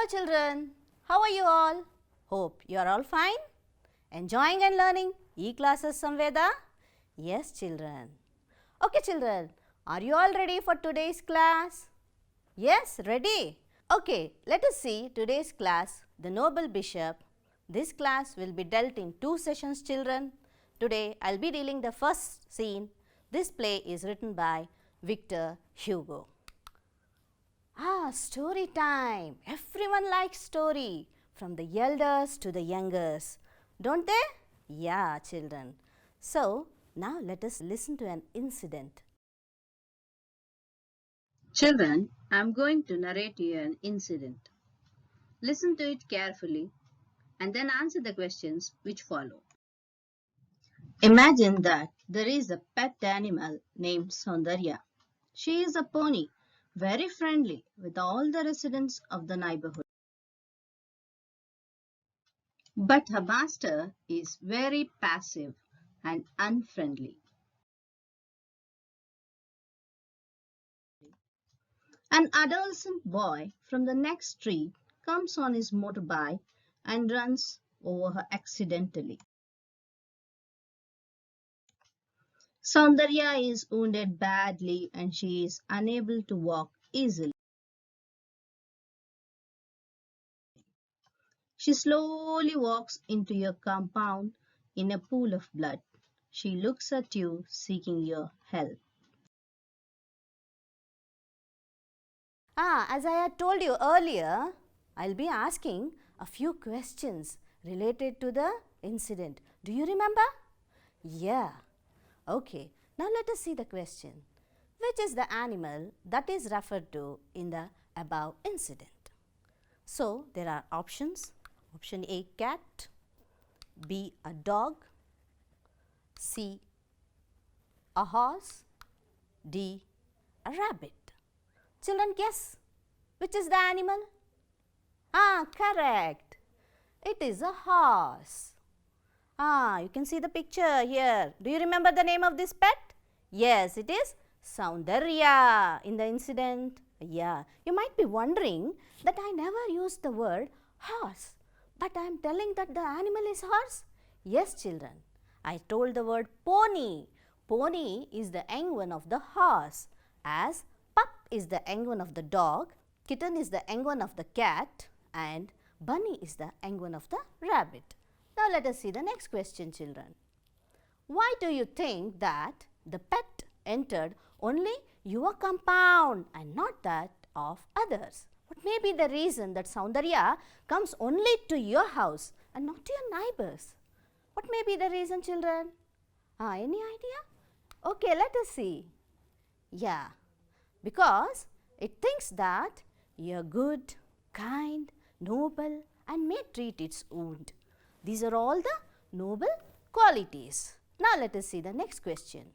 children, how are you all? Hope you are all fine? Enjoying and learning e-classes Samveda? Yes children. Okay children, are you all ready for today's class? Yes, ready? Okay, let us see today's class, the Noble Bishop. This class will be dealt in 2 sessions children. Today I will be dealing the first scene. This play is written by Victor Hugo. Story time. Everyone likes story, from the elders to the youngers, don't they? Yeah, children. So, now let us listen to an incident. Children, I am going to narrate you an incident. Listen to it carefully and then answer the questions which follow. Imagine that there is a pet animal named Soundarya. She is a pony, very friendly with all the residents of the neighborhood. But her master is very passive and unfriendly. An adolescent boy from the next street comes on his motorbike and runs over her accidentally. Soundarya is wounded badly and she is unable to walk easily. She slowly walks into your compound in a pool of blood. She looks at you seeking your help. As I had told you earlier, I will be asking a few questions related to the incident. Do you remember? Yeah. Okay. Now let us see the question. Which is the animal that is referred to in the above incident? So, there are options. Option A, cat. B, a dog. C, a horse. D, a rabbit. Children, guess which is the animal? Correct. It is a horse. You can see the picture here. Do you remember the name of this pet? Yes, it is Soundarya in the incident. Yeah, you might be wondering that I never used the word horse, but I am telling that the animal is horse. Yes, children, I told the word pony. Pony is the young one of the horse, as pup is the young one of the dog, kitten is the young one of the cat, and bunny is the young one of the rabbit. Now let us see the next question, children. Why do you think that the pet entered only your compound and not that of others? What may be the reason that Soundarya comes only to your house and not to your neighbors? What may be the reason, children? Any idea? Okay, let us see. Yeah, because it thinks that you are good, kind, noble and may treat its wound. These are all the noble qualities. Now let us see the next question.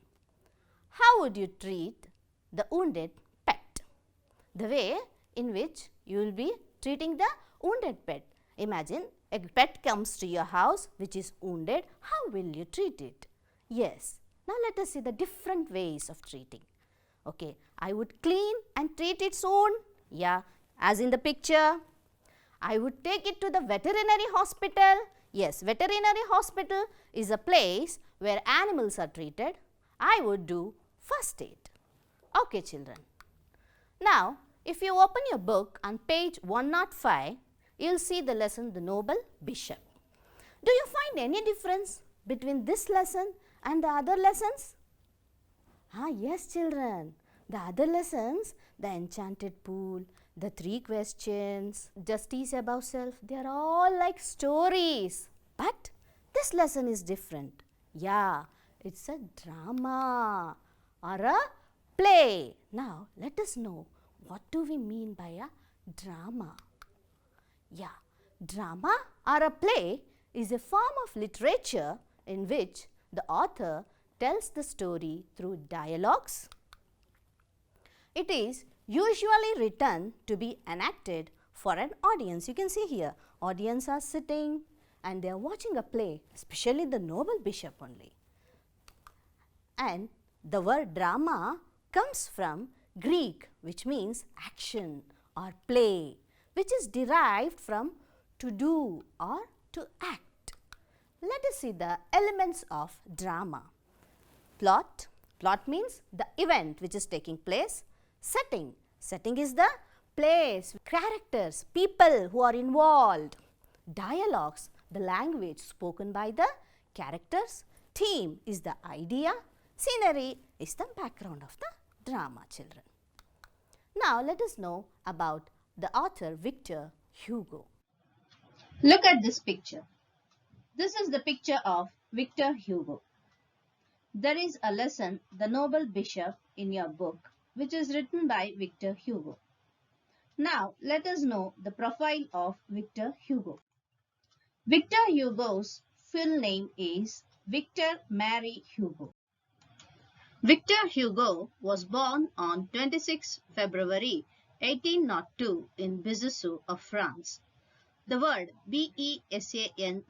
How would you treat the wounded pet? The way in which you will be treating the wounded pet. Imagine a pet comes to your house which is wounded. How will you treat it? Yes. Now let us see the different ways of treating. Okay, I would clean and treat its wound. Yeah, as in the picture. I would take it to the veterinary hospital. Yes, veterinary hospital is a place where animals are treated. I would do first aid. Okay, children. Now, if you open your book on page 105, you will see the lesson, The Noble Bishop. Do you find any difference between this lesson and the other lessons? Yes, children. The other lessons, the enchanted pool, the 3 questions, justice above self, they are all like stories. But this lesson is different. Yeah, it's a drama or a play. Now, let us know what do we mean by a drama. Yeah, drama or a play is a form of literature in which the author tells the story through dialogues. It is usually written to be enacted for an audience. You can see here, audience are sitting and they are watching a play, especially the Noble Bishop only. And the word drama comes from Greek, which means action or play. which is derived from to do or to act. Let us see the elements of drama. Plot. Plot means the event which is taking place. Setting. Setting is the place, characters, people who are involved. Dialogues, the language spoken by the characters. Theme is the idea. Scenery is the background of the drama, children. Now let us know about the author Victor Hugo. Look at this picture. This is the picture of Victor Hugo. There is a lesson, The Noble Bishop, in your book, which is written by Victor Hugo. Now, let us know the profile of Victor Hugo. Victor Hugo's full name is Victor Mary Hugo. Victor Hugo was born on 26 February 1802 in Béziers of France. The word Besancon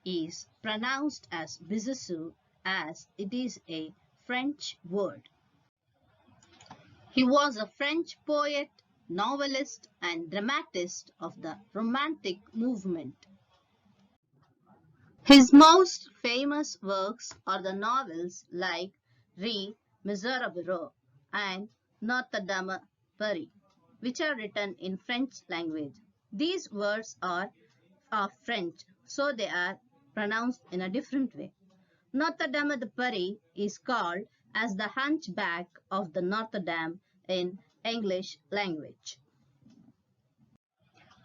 is pronounced as Béziers as it is a French word. He was a French poet, novelist and dramatist of the Romantic movement. His most famous works are the novels like Les Miserables and Notre Dame de Paris, which are written in French language. These words are French, so they are pronounced in a different way. Notre Dame de Paris is called as the Hunchback of the Notre Dame in English language.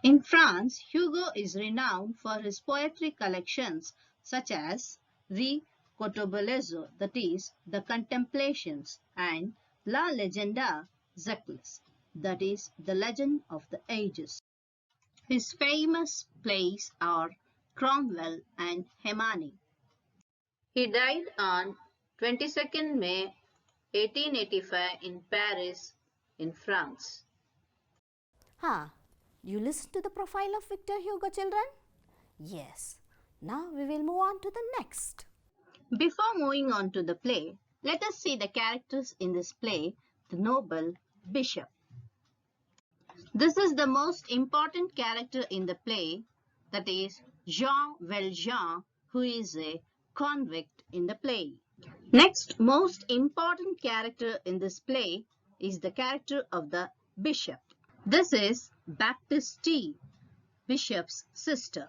In France, Hugo is renowned for his poetry collections such as Le Cotobelezo, that is, The Contemplations, and La Legenda Zecles, that is, The Legend of the Ages. His famous plays are Cromwell and Hemani. He died on 22nd May 1885 in Paris, in France. You listen to the profile of Victor Hugo, children? Yes. Now we will move on to the next. Before moving on to the play, let us see the characters in this play, The Noble Bishop. This is the most important character in the play, that is Jean Valjean, who is a convict in the play. Next most important character in this play is the character of the bishop. This is Baptiste, bishop's sister.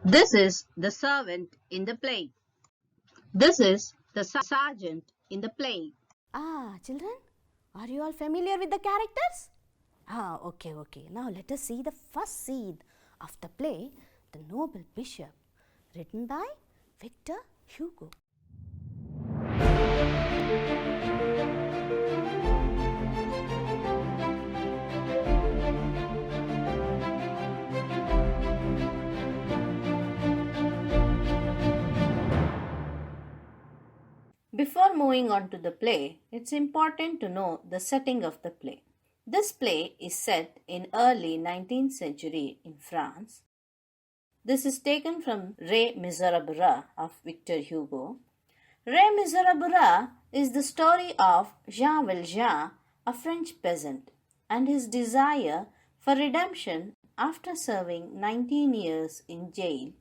This is the servant in the play. This is the sergeant in the play. Children, are you all familiar with the characters? Okay. Now let us see the first scene of the play, The Noble Bishop, written by Victor Hugo. Before moving on to the play, it's important to know the setting of the play. This play is set in early 19th century in France. This is taken from Les Miserables of Victor Hugo. Les Miserables is the story of Jean Valjean, a French peasant, and his desire for redemption after serving 19 years in jail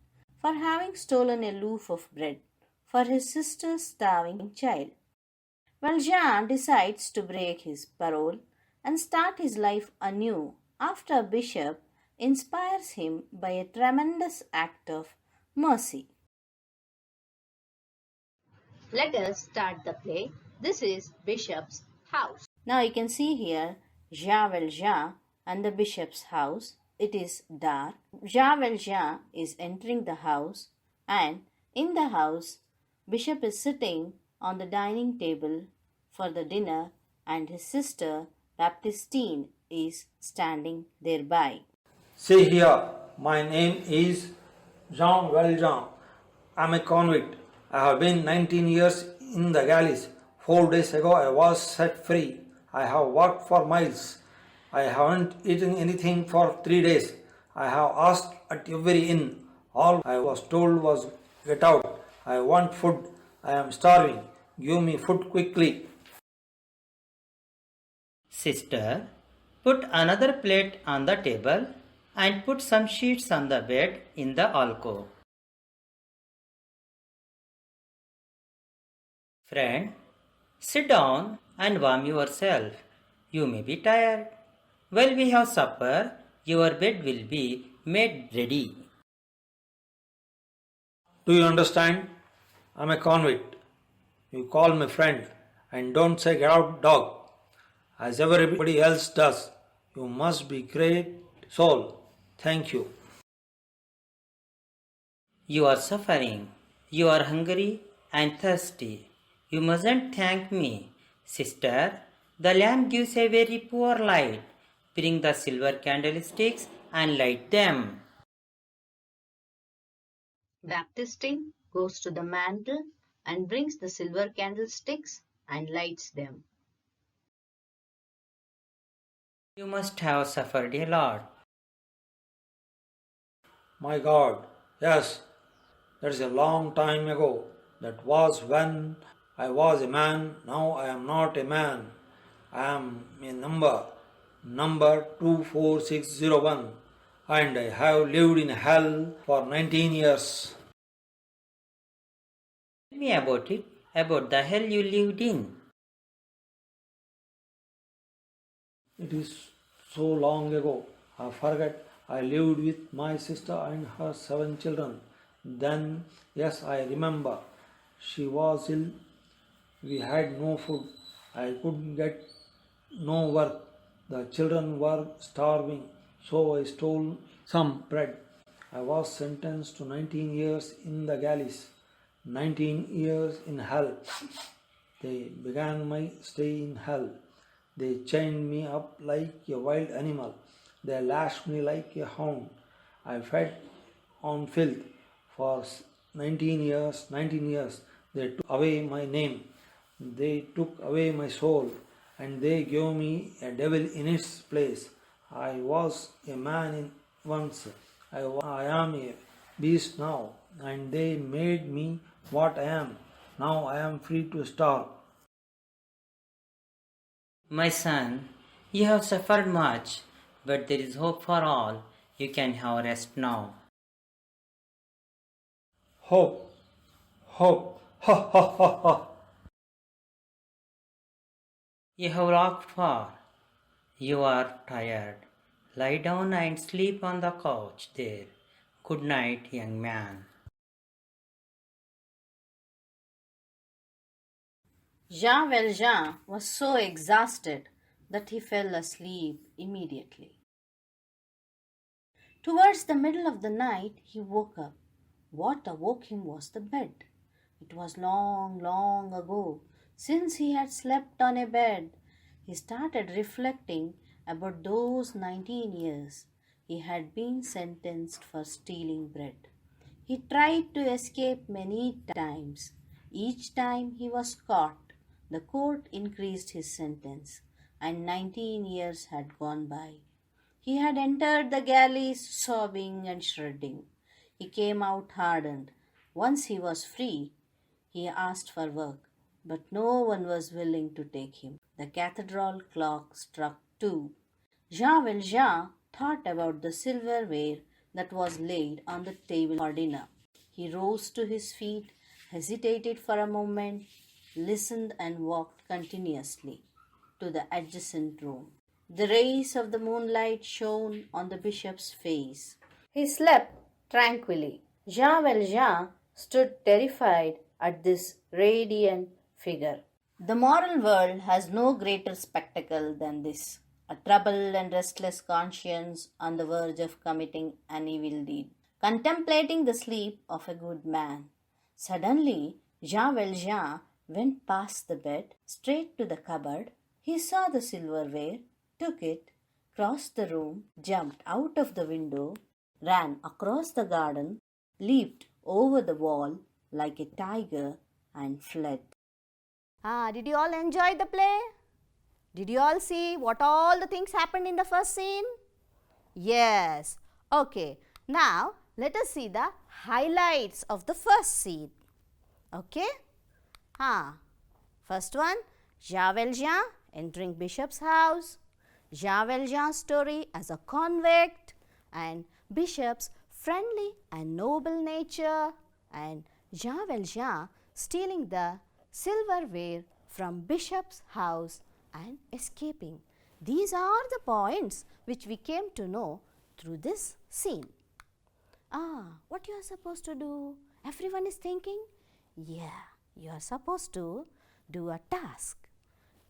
for having stolen a loaf of bread for his sister's starving child. Valjean decides to break his parole and start his life anew after a bishop inspires him by a tremendous act of mercy. Let us start the play. This is Bishop's house. Now you can see here Jean Valjean and the bishop's house. It is dark. Jean Valjean is entering the house, and in the house, Bishop is sitting on the dining table for the dinner, and his sister Baptistine is standing thereby. See here, my name is Jean Valjean. I am a convict. I have been 19 years in the galleys. 4 days ago I was set free. I have walked for miles. I haven't eaten anything for 3 days. I have asked at every inn. All I was told was, get out. I want food. I am starving. Give me food quickly. Sister, Put another plate on the table and put some sheets on the bed in the alcove. Friend, sit down and warm yourself. You may be tired. While we have supper, your bed will be made ready. Do you understand? I'm a convict. You call me friend and don't say get out dog as everybody else does. You must be great soul. Thank you. You are suffering. You are hungry and thirsty. You mustn't thank me, sister. The lamp gives a very poor light. Bring the silver candlesticks and light them. Baptistine goes to the mantle and brings the silver candlesticks and lights them. You must have suffered a lot. My God, yes, that is a long time ago. That was when I was a man. Now I am not a man. I am a number 24601, and I have lived in hell for 19 years. Tell me about it, about the hell you lived in. It is so long ago. I forget. I lived with my sister and her 7 children. Then, yes, I remember. She was ill. We had no food. I couldn't get no work. The children were starving. So I stole some bread. I was sentenced to 19 years in the galleys, 19 years in hell. They began my stay in hell. They chained me up like a wild animal. They lashed me like a hound. I fed on filth for 19 years. 19 years. They took away my name. They took away my soul. And they gave me a devil in its place. I was a man once. I am a beast now. And they made me what I am. Now I am free to starve. My son, you have suffered much, but there is hope for all. You can have rest now. Hope, hope, ha ha ha ha. You have walked far. You are tired. Lie down and sleep on the couch there. Good night, young man. Jean Valjean was so exhausted that he fell asleep immediately. Towards the middle of the night, he woke up. What awoke him was the bed. It was long, long ago since he had slept on a bed. He started reflecting about those 19 years he had been sentenced for stealing bread. He tried to escape many times. Each time he was caught, the court increased his sentence, and 19 years had gone by. He had entered the galleys sobbing and shredding. He came out hardened. Once he was free, he asked for work, but no one was willing to take him. The cathedral clock struck 2. Jean Valjean thought about the silverware that was laid on the table for dinner. He rose to his feet, hesitated for a moment, listened and walked continuously to the adjacent room. The rays of the moonlight shone on the bishop's face. He slept tranquilly. Jean Valjean stood terrified at this radiant figure. The moral world has no greater spectacle than this: a troubled and restless conscience on the verge of committing an evil deed, contemplating the sleep of a good man. Suddenly, Jean Valjean went past the bed, straight to the cupboard. He saw the silverware, took it, crossed the room, jumped out of the window, ran across the garden, leaped over the wall like a tiger, and fled. Did you all enjoy the play? Did you all see what all the things happened in the first scene? Yes. Okay. Now, let us see the highlights of the first scene. Okay? First one, Jean Valjean entering Bishop's house. Jean Valjean's story as a convict, and Bishop's friendly and noble nature, and Jean Valjean stealing the silverware from Bishop's house and escaping. These are the points which we came to know through this scene. What you are supposed to do? Everyone is thinking? Yeah, you are supposed to do a task.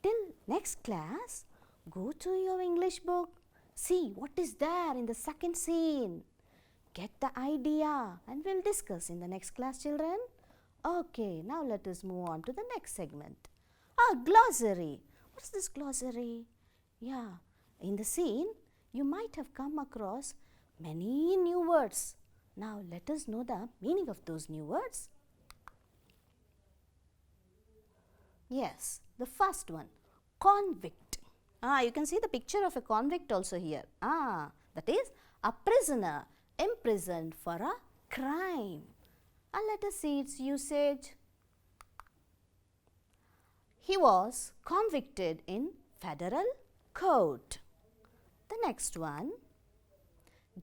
Till next class, go to your English book. See what is there in the second scene. Get the idea and we'll discuss in the next class, children. Okay, now let us move on to the next segment. Glossary. What's this glossary? Yeah, in the scene, you might have come across many new words. Now let us know the meaning of those new words. Yes, the first one, convict. You can see the picture of a convict also here. That is a prisoner imprisoned for a crime. Let us see its usage. He was convicted in federal court. The next one,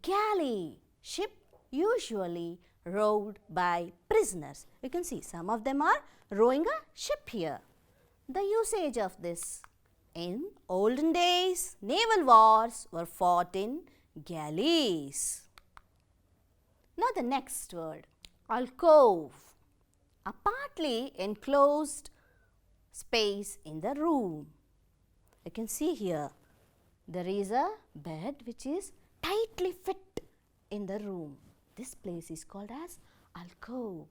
galley, ship usually rowed by prisoners. You can see some of them are rowing a ship here. The usage of this: in olden days, naval wars were fought in galleys. Now the next word, alcove, a partly enclosed space in the room. You can see here there is a bed which is tightly fit in the room. This place is called as alcove.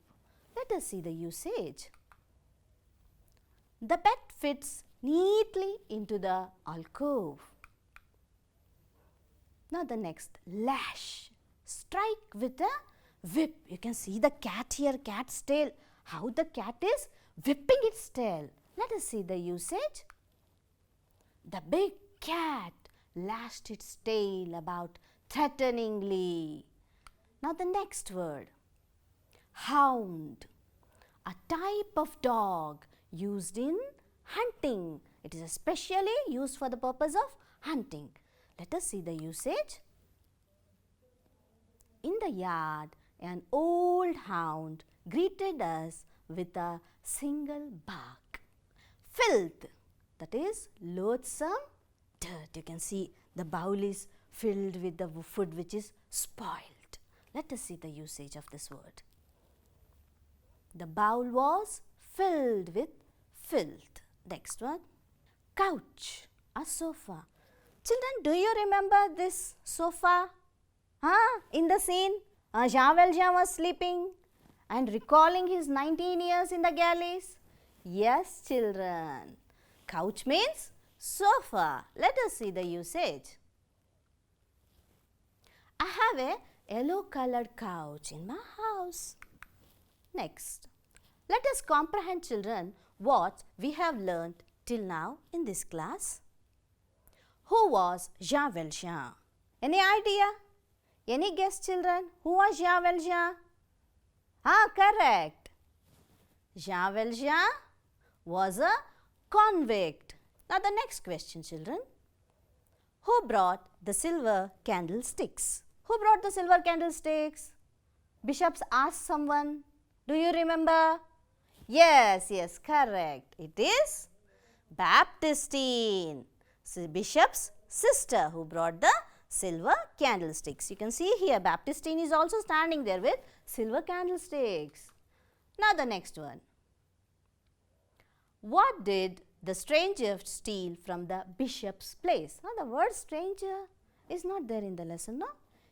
Let us see the usage. The bed fits neatly into the alcove. Now the next, lash, strike with a whip. You can see the cat here, cat's tail, how the cat is whipping its tail. Let us see the usage. The big cat lashed its tail about threateningly. Now the next word, hound, a type of dog used in hunting. It is especially used for the purpose of hunting. Let us see the usage. In the yard, an old hound greeted us with a single bark. Filth, that is loathsome dirt. You can see the bowl is filled with the food which is spoiled. Let us see the usage of this word. The bowl was filled with filth. Next one, couch, a sofa. Children, do you remember this sofa? In the scene, Jean Valjean was sleeping and recalling his 19 years in the galleys. Yes, children. Couch means sofa. Let us see the usage. I have a yellow colored couch in my house. Next, let us comprehend, children, what we have learnt till now in this class. Who was Jean Valjean? Any idea? Any guess, children? Who was Jean Valjean? Correct. Jean Valjean was a convict. Now the next question, children. Who brought the silver candlesticks? Who brought the silver candlesticks? Bishops asked someone. Do you remember? Yes, correct. It is Baptistine, Bishop's sister, who brought the silver candlesticks. You can see here Baptistine is also standing there with silver candlesticks. Now the next one. What did the stranger steal from the bishop's place? Now the word stranger is not there in the lesson, no?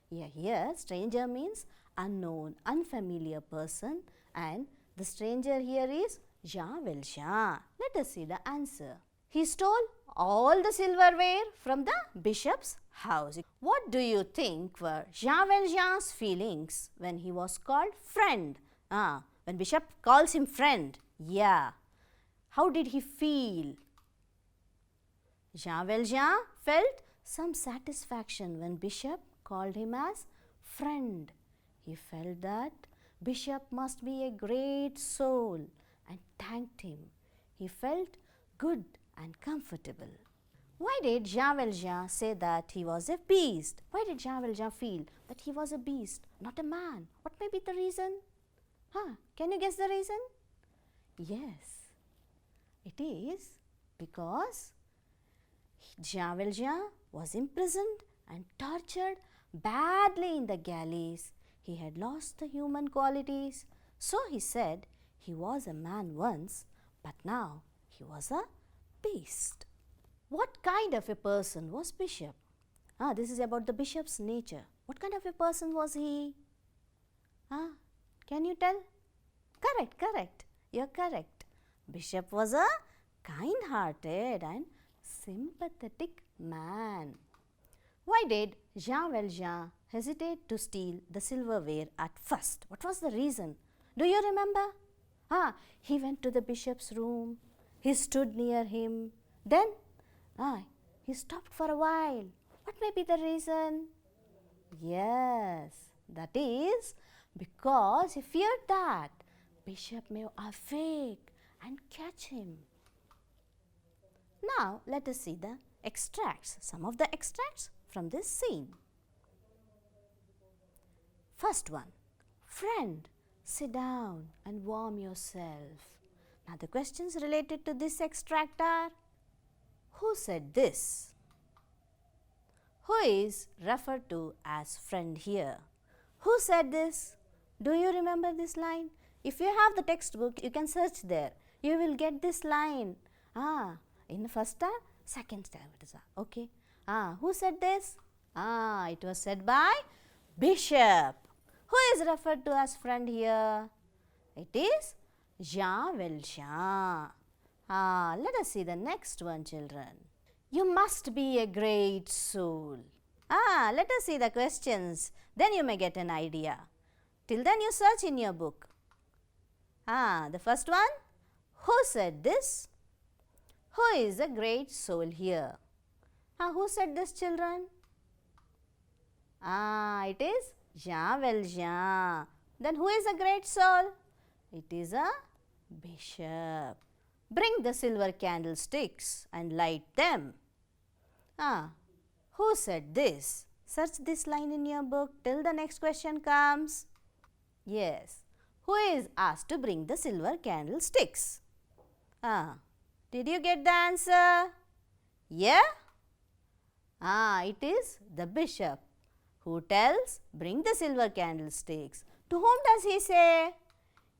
Here stranger means unknown, unfamiliar person, and the stranger here is Jean Valjean. Let us see the answer. He stole all the silverware from the bishop's house. What do you think were Jean Valjean's feelings when he was called friend? When bishop calls him friend. How did he feel? Jean Valjean felt some satisfaction when bishop called him as friend. He felt that bishop must be a great soul and thanked him. He felt good and comfortable. Why did Jean Valjean say that he was a beast? Why did Jean Valjean feel that he was a beast, not a man? What may be the reason? Can you guess the reason? Yes, it is because Jean Valjean was imprisoned and tortured badly in the galleys. He had lost the human qualities. So he said he was a man once, but now he was a beast. What kind of a person was Bishop? This is about the bishop's nature. What kind of a person was he? Can you tell? Correct. You're correct. Bishop was a kind-hearted and sympathetic man. Why did Jean Valjean hesitate to steal the silverware at first? What was the reason? Do you remember? He went to the bishop's room. He stood near him. Then he stopped for a while. What may be the reason? Yes, that is because he feared that Bishop may awake and catch him. Now let us see the extracts, some of the extracts from this scene. First one, friend, sit down and warm yourself. Now the questions related to this extract are, who said this? Who is referred to as friend here? Who said this? Do you remember this line? If you have the textbook, you can search there. You will get this line. In the first star, second star. Okay. Who said this? It was said by Bishop. Who is referred to as friend here? It is Jean Valjean. Let us see the next one, children. You must be a great soul. Let us see the questions. Then you may get an idea. Till then you search in your book. The first one. Who said this? Who is a great soul here? Who said this, children? It is Jean Valjean. Then who is a great soul? It is a bishop. Bring the silver candlesticks and light them. Who said this? Search this line in your book till the next question comes. Yes. Who is asked to bring the silver candlesticks? Did you get the answer? Yeah? It is the bishop who tells, bring the silver candlesticks. To whom does he say?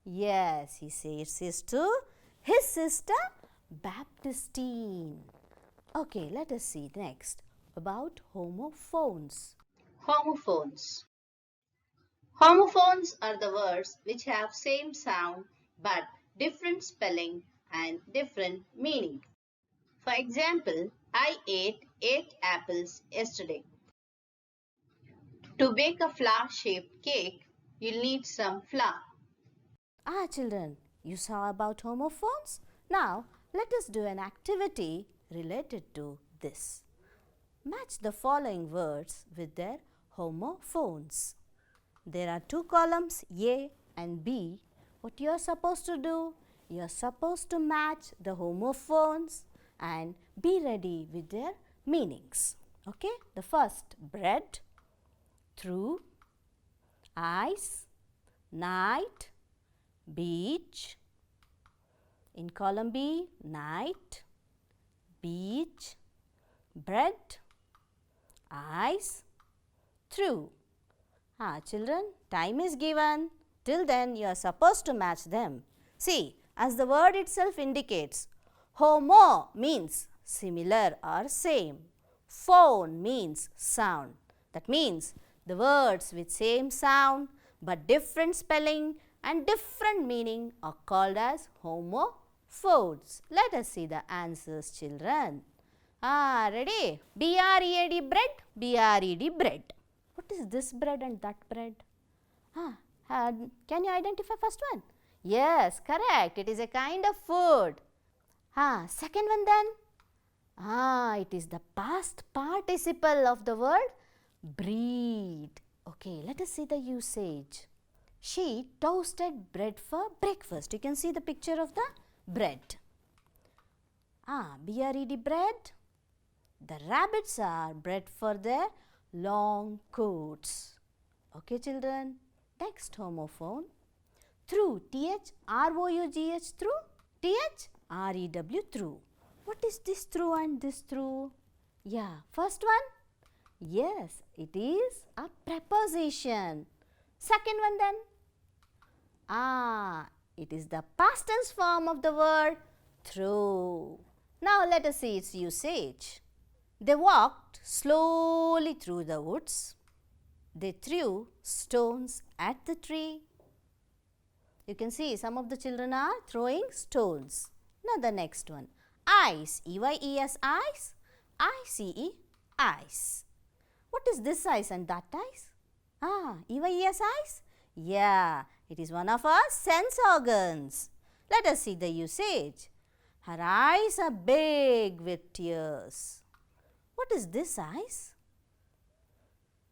Yes, he says it to his sister Baptistine. Okay, let us see next about homophones. Homophones. Homophones are the words which have same sound but different spelling and different meaning. For example, I ate 8 apples yesterday. To bake a flower-shaped cake, you'll need some flour. Children, you saw about homophones? Now, let us do an activity related to this. Match the following words with their homophones. There are 2 columns, A and B. What you are supposed to do? You are supposed to match the homophones and be ready with their meanings. Okay? The first, bread, through, ice, night, beach. In column B, night, beach, bread, ice, through. Children, time is given. Till then, you are supposed to match them. See, as the word itself indicates, homo means similar or same. Phone means sound. That means the words with same sound but different spelling and different meaning are called as homophones. Let us see the answers, children. Ready? B-R-E-A-D, bread, B-R-E-D, bread. What is this bread and that bread? Can you identify first one? Yes, correct. It is a kind of food. Second one then? It is the past participle of the word breed. Okay, let us see the usage. She toasted bread for breakfast. You can see the picture of the bread. B-R-E-D, bread. The rabbits are bred for their long coats. Okay, children. Next homophone. Through. T-H-R-O-U-G-H. Through. T-H-R-E-W. Through. What is this through and this through? Yeah, first one. Yes, it is a preposition. Second one then. It is the past tense form of the word through. Now let us see its usage. They walked slowly through the woods. They threw stones at the tree. You can see some of the children are throwing stones. Now the next one. Ice. E-Y-E-S, ice. I-C-E, ice. What is this ice and that ice? E-Y-E-S, ice? Yeah, it is one of our sense organs. Let us see the usage. Her eyes are big with tears. What is this ice?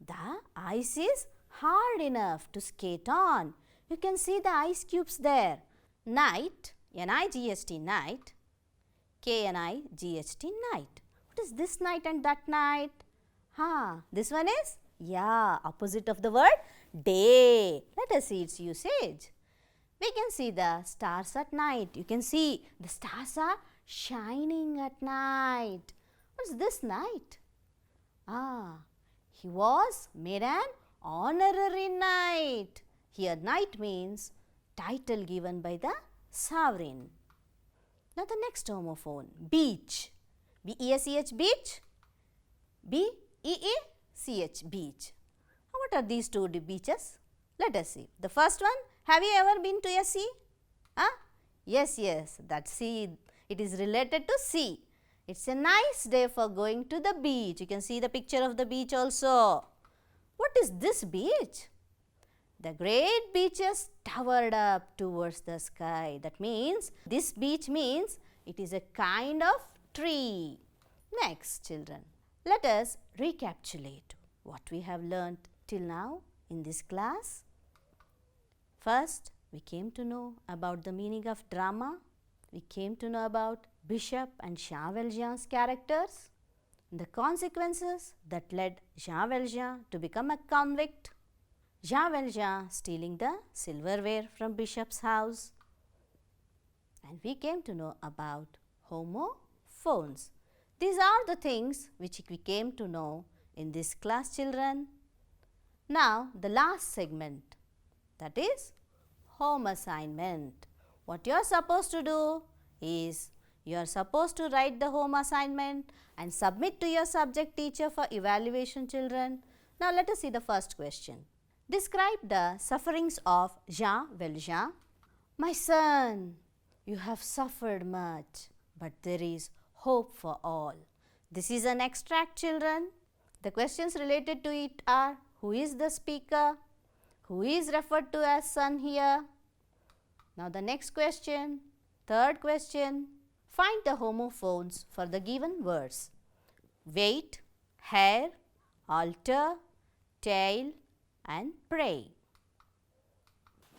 The ice is hard enough to skate on. You can see the ice cubes there. Night, N-I-G-H-T, night. K-N-I-G-H-T, night. What is this night and that night? This one is, opposite of the word day. Let us see its usage. We can see the stars at night. You can see the stars are shining at night. What is this night? He was made an honorary knight. Here night means title given by the sovereign. Now the next homophone, beach. B-E-S-E-H, beach. B-E-E-C-H, beach. What are these two beaches? Let us see. The first one, have you ever been to a sea? Yes, that sea, it is related to sea. It's a nice day for going to the beach. You can see the picture of the beach also. What is this beach? The great beaches towered up towards the sky. That means, this beach means it is a kind of tree. Next, children, let us recapitulate what we have learnt till now in this class. First, we came to know about the meaning of drama. We came to know about Bishop and Jean Valjean's characters, the consequences that led Jean Valjean to become a convict. Jean Valjean stealing the silverware from Bishop's house. And we came to know about homophones. These are the things which we came to know in this class, children. Now, the last segment, that is home assignment. What you are supposed to do is, you are supposed to write the home assignment and submit to your subject teacher for evaluation, children. Now, let us see the first question. Describe the sufferings of Jean Valjean. My son, you have suffered much, but there is hope for all. This is an extract, children. The questions related to it are, who is the speaker? Who is referred to as son here? Now the next question, third question, find the homophones for the given words. Wait, hair, altar, tail, and pray.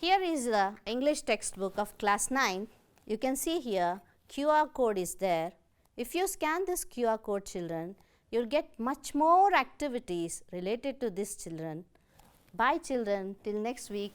Here is the English textbook of class 9. You can see here QR code is there. If you scan this QR code, children, you will get much more activities related to this, children. Bye, children, till next week.